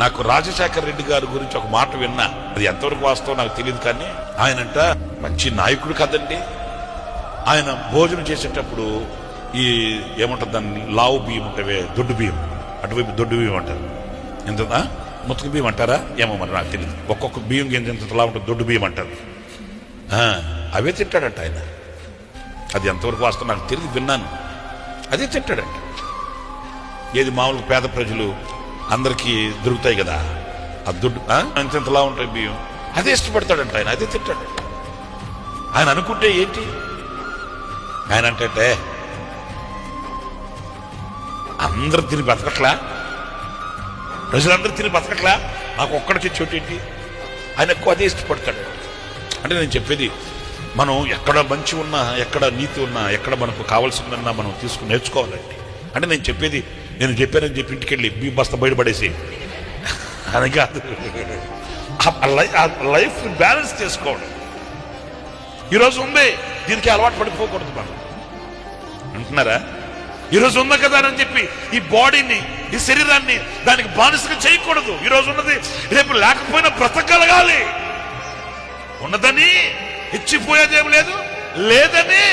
నాకు రాజశేఖర్ రెడ్డి గారి గురించి ఒక మాట విన్నా, అది ఎంతవరకు వాస్తవం నాకు తెలియదు, కానీ ఆయనంట మంచి నాయకుడు కదండి. ఆయన భోజనం చేసేటప్పుడు ఈ ఏమంటారు దాన్ని, లావు బియ్యం ఉంటావే, దొడ్డు బియ్యం, అటువైపు దొడ్డు బియ్యం అంటారు, ఎంత ముతక బియ్యం అంటారా ఏమో మరి నాకు తెలియదు. ఒక్కొక్క బియ్యం గింజ ఎంతలా ఉంటుంది, దొడ్డు బియ్యం అంటారు. అవే తింటాడంట ఆయన. అది ఎంతవరకు వాస్తవం నాకు తెలియదు, విన్నాను. అదే తింటాడంట. ఏది మామూలుగా పేద ప్రజలు అందరికీ దొరుకుతాయి కదా ఆ దొడ్డు, ఎంతలా ఉంటాయి బియ్యం, అదే ఇష్టపడతాడంట ఆయన, అదే తింటాడంట. ఆయన అనుకుంటే ఏంటి, ఆయన అంటే అందరు తిని బతకట్లా, ప్రజలందరూ తిని బతకట్లా, నాకు ఒక్కడికి చోటు ఏంటి, ఆయన ఎక్కువ అదే ఇష్టపడతాడు. అంటే నేను చెప్పేది, మనం ఎక్కడ మంచి ఉన్నా, ఎక్కడ నీతి ఉన్నా, ఎక్కడ మనకు కావాల్సిందన్నా మనం తీసుకుని నేర్చుకోవాలండి. అంటే నేను చెప్పేది, నేను చెప్పానని చెప్పి ఇంటికి వెళ్ళి బియ్యం బస్తా బయటపడేసి అని కాదు. లైఫ్ బ్యాలెన్స్ చేసుకోవడం. ఈరోజు ఉంది, దీనికి అలవాటు పడిపోకూడదు మనం, అంటున్నారా? ఈరోజు ఉంది కదా అని చెప్పి ఈ బాడీని, ఈ శరీరాన్ని దానికి బానిసగా చేయకూడదు. ఈరోజు ఉన్నది రేపు లేకపోయినా బ్రతకగలగాలి. ఉన్నదని ఇచ్చిపోయేదేం లేదు, లేదని